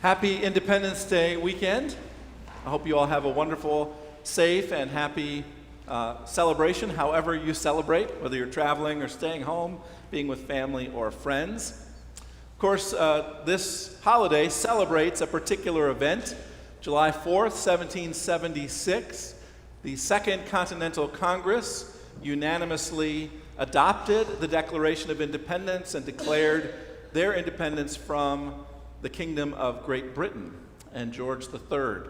Happy Independence Day weekend. I hope you all have a wonderful, safe, and happy celebration, however you celebrate, whether you're traveling or staying home, being with family or friends. Of course, this holiday celebrates a particular event. July 4th, 1776, the Second Continental Congress unanimously adopted the Declaration of Independence and declared their independence from the Kingdom of Great Britain and George III.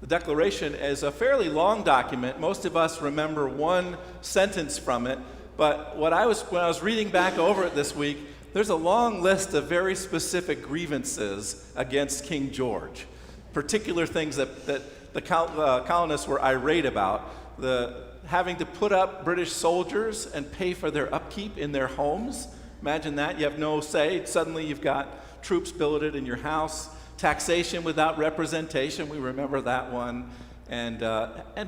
The Declaration is a fairly long document. Most of us remember one sentence from it, but when I was reading back over it this week, there's a long list of very specific grievances against King George, particular things that the colonists were irate about. Having to put up British soldiers and pay for their upkeep in their homes. Imagine that. You have no say. Suddenly you've got troops billeted in your house. Taxation without representation. We remember that one. And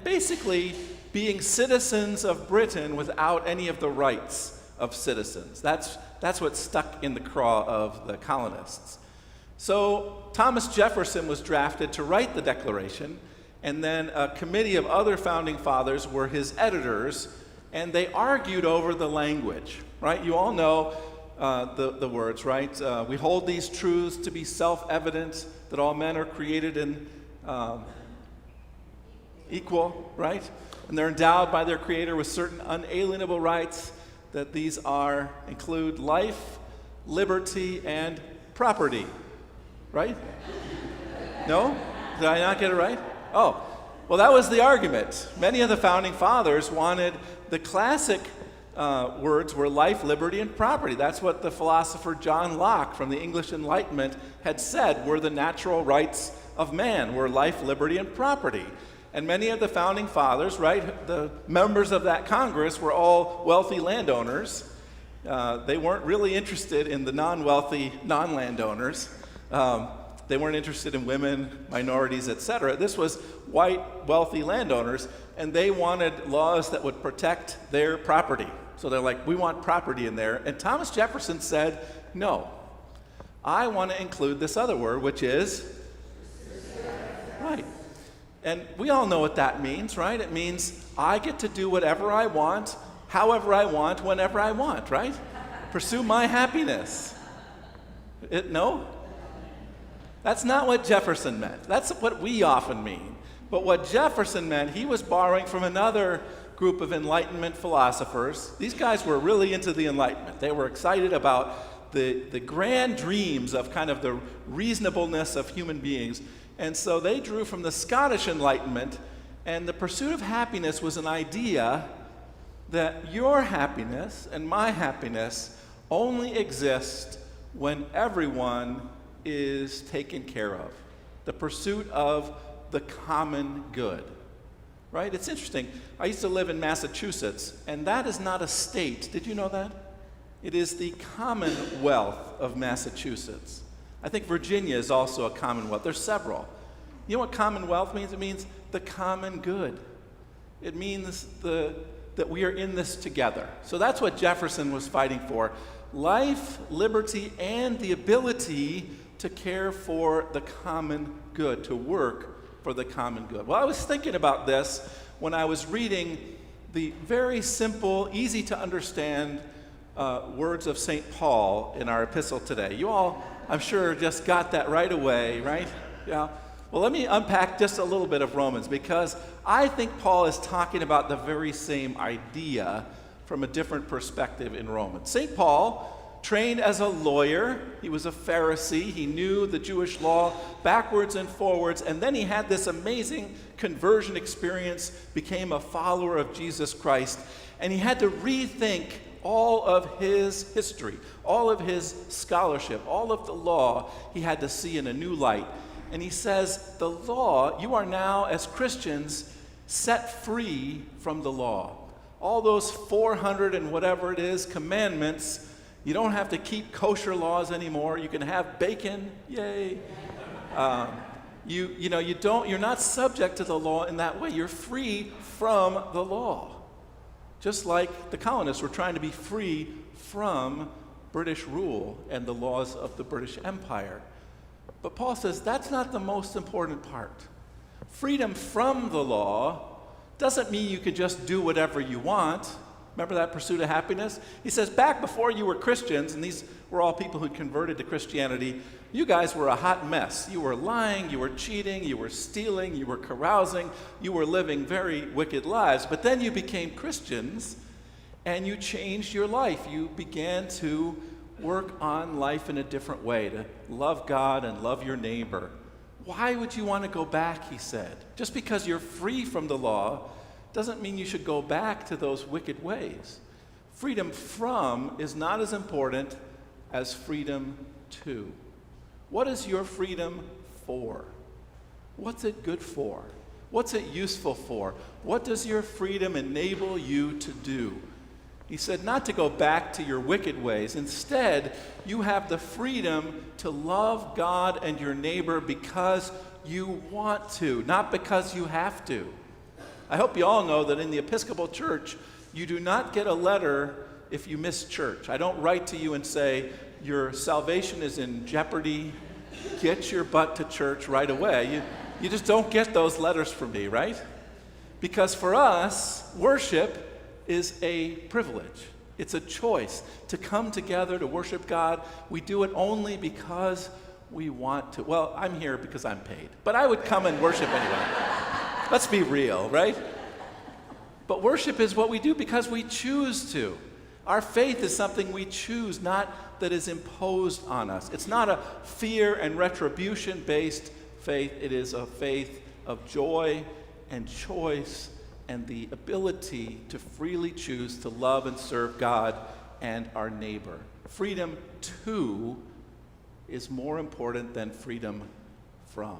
basically being citizens of Britain without any of the rights of citizens. That's what stuck in the craw of the colonists. So Thomas Jefferson was drafted to write the Declaration, and then a committee of other founding fathers were his editors, and they argued over the language, right? You all know the words, right? We hold these truths to be self-evident, that all men are created in equal, right? And they're endowed by their Creator with certain unalienable rights, that these include life, liberty, and property, right? No? Did I not get it right? Oh, well, that was the argument. Many of the founding fathers wanted the classic words were life, liberty, and property. That's what the philosopher John Locke from the English Enlightenment had said were the natural rights of man, were life, liberty, and property. And many of the founding fathers, right, the members of that Congress were all wealthy landowners. They weren't really interested in the non-wealthy non-landowners. They weren't interested in women, minorities, etc. This was white, wealthy landowners, and they wanted laws that would protect their property. So they're like, we want property in there. And Thomas Jefferson said, no, I want to include this other word, which is right. And we all know what that means, right? It means I get to do whatever I want, however I want, whenever I want, right? Pursue my happiness. No? That's not what Jefferson meant. That's what we often mean. But what Jefferson meant, he was borrowing from another group of Enlightenment philosophers. These guys were really into the Enlightenment. They were excited about the grand dreams of kind of the reasonableness of human beings. And so they drew from the Scottish Enlightenment, and the pursuit of happiness was an idea that your happiness and my happiness only exist when everyone is taken care of. The pursuit of the common good, right? It's interesting. I used to live in Massachusetts, and that is not a state. Did you know that? It is the Commonwealth of Massachusetts. I think Virginia is also a commonwealth. There's several. You know what commonwealth means? It means the common good. It means that we are in this together. So that's what Jefferson was fighting for. Life, liberty, and the ability to care for the common good, to work for the common good. Well, I was thinking about this when I was reading the very simple, easy to understand words of St. Paul in our epistle today. You all, I'm sure, just got that right away, right? Yeah. Well, let me unpack just a little bit of Romans, because I think Paul is talking about the very same idea from a different perspective in Romans. St. Paul, trained as a lawyer, he was a Pharisee, he knew the Jewish law backwards and forwards, and then he had this amazing conversion experience, became a follower of Jesus Christ, and he had to rethink all of his history, all of his scholarship, all of the law he had to see in a new light. And he says, the law, you are now, as Christians, set free from the law. All those 400 and whatever it is commandments, you don't have to keep kosher laws anymore. You can have bacon, yay. You're not subject to the law in that way. You're free from the law. Just like the colonists were trying to be free from British rule and the laws of the British Empire. But Paul says that's not the most important part. Freedom from the law doesn't mean you can just do whatever you want. Remember that pursuit of happiness? He says back before you were Christians, and these were all people who converted to Christianity, you guys were a hot mess. You were lying, you were cheating, you were stealing, you were carousing, you were living very wicked lives. But then you became Christians, and you changed your life. You began to work on life in a different way, to love God and love your neighbor. Why would you want to go back, he said? Just because you're free from the law doesn't mean you should go back to those wicked ways. Freedom from is not as important as freedom to. What is your freedom for? What's it good for? What's it useful for? What does your freedom enable you to do? He said not to go back to your wicked ways. Instead, you have the freedom to love God and your neighbor because you want to, not because you have to. I hope you all know that in the Episcopal Church, you do not get a letter if you miss church. I don't write to you and say, your salvation is in jeopardy, get your butt to church right away. You just don't get those letters from me, right? Because for us, worship is a privilege. It's a choice to come together to worship God. We do it only because we want to. Well, I'm here because I'm paid, but I would come and worship anyway. Let's be real, right? But worship is what we do because we choose to. Our faith is something we choose, not that is imposed on us. It's not a fear and retribution-based faith. It is a faith of joy and choice and the ability to freely choose to love and serve God and our neighbor. Freedom to is more important than freedom from.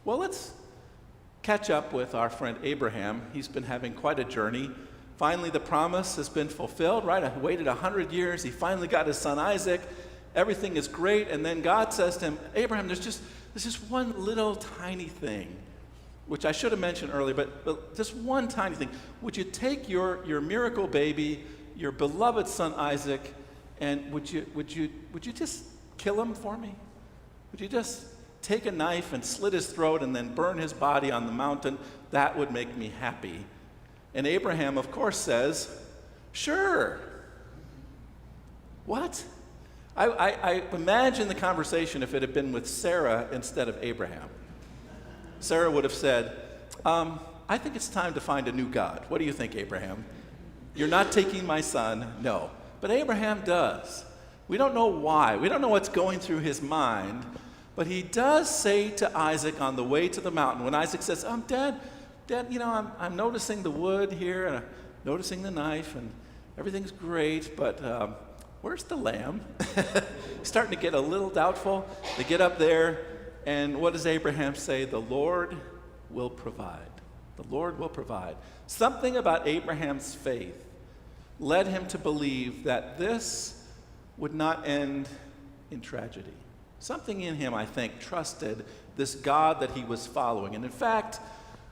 Well, let's catch up with our friend Abraham. He's been having quite a journey. Finally, the promise has been fulfilled, right? I waited 100 years. He finally got his son Isaac. Everything is great. And then God says to him, Abraham, there's just one little tiny thing, which I should have mentioned earlier, but just one tiny thing. Would you take your miracle baby, your beloved son Isaac, and would you just kill him for me? Would you just take a knife and slit his throat and then burn his body on the mountain? That would make me happy. And Abraham, of course, says, sure. What? I imagine the conversation if it had been with Sarah instead of Abraham. Sarah would have said, I think it's time to find a new God. What do you think, Abraham? You're not taking my son? No. But Abraham does. We don't know why. We don't know what's going through his mind. But he does say to Isaac on the way to the mountain, when Isaac says, Dad, I'm noticing the wood here, and I'm noticing the knife, and everything's great, but where's the lamb? Starting to get a little doubtful. They get up there, and what does Abraham say? The Lord will provide. The Lord will provide. Something about Abraham's faith led him to believe that this would not end in tragedy. Something in him, I think, trusted this God that he was following. And in fact,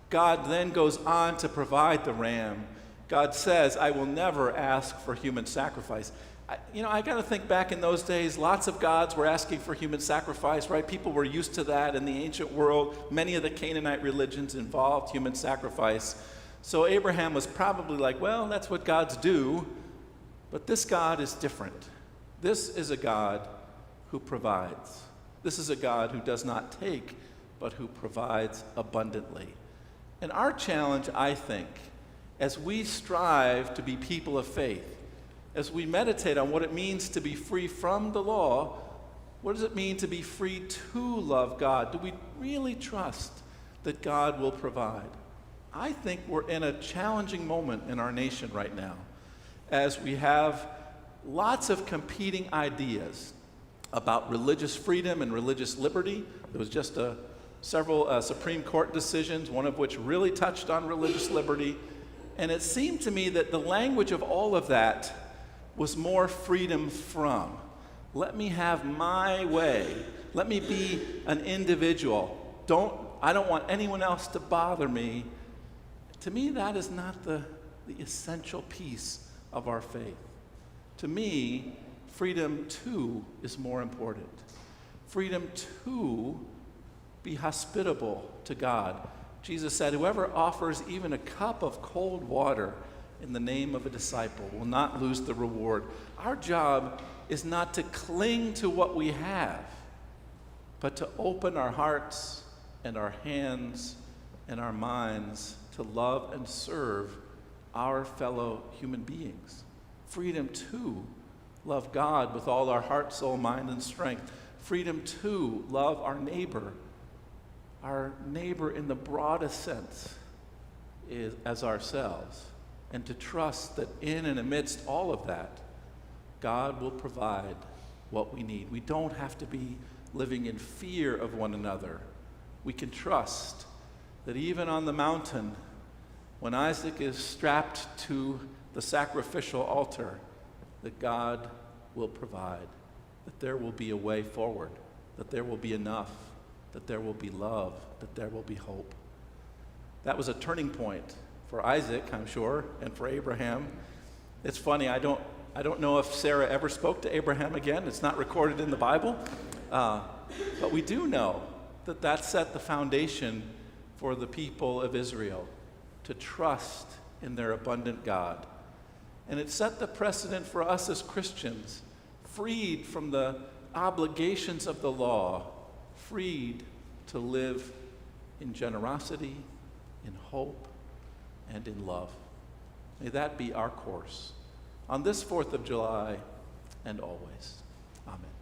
God then goes on to provide the ram. God says, I will never ask for human sacrifice. I got to think back in those days, lots of gods were asking for human sacrifice, right? People were used to that in the ancient world. Many of the Canaanite religions involved human sacrifice. So Abraham was probably like, well, that's what gods do. But this God is different. This is a God who provides. This is a God who does not take, but who provides abundantly. And our challenge, I think, as we strive to be people of faith, as we meditate on what it means to be free from the law, what does it mean to be free to love God? Do we really trust that God will provide? I think we're in a challenging moment in our nation right now, as we have lots of competing ideas about religious freedom and religious liberty. There was just several Supreme Court decisions, one of which really touched on religious liberty. And it seemed to me that the language of all of that was more freedom from. Let me have my way. Let me be an individual. I don't want anyone else to bother me. To me, that is not the essential piece of our faith. To me, freedom to is more important. freedom to be hospitable to God. Jesus said, whoever offers even a cup of cold water in the name of a disciple will not lose the reward. Our job is not to cling to what we have, but to open our hearts and our hands and our minds to love and serve our fellow human beings. Freedom to love God with all our heart, soul, mind, and strength. Freedom to love our neighbor in the broadest sense is as ourselves, and to trust that in and amidst all of that, God will provide what we need. We don't have to be living in fear of one another. We can trust that even on the mountain, when Isaac is strapped to the sacrificial altar, that God will provide, that there will be a way forward, that there will be enough, that there will be love, that there will be hope. That was a turning point for Isaac, I'm sure, and for Abraham. It's funny, I don't know if Sarah ever spoke to Abraham again. It's not recorded in the Bible. But we do know that that set the foundation for the people of Israel to trust in their abundant God. And it set the precedent for us as Christians, freed from the obligations of the law, freed to live in generosity, in hope, and in love. May that be our course on this 4th of July and always. Amen.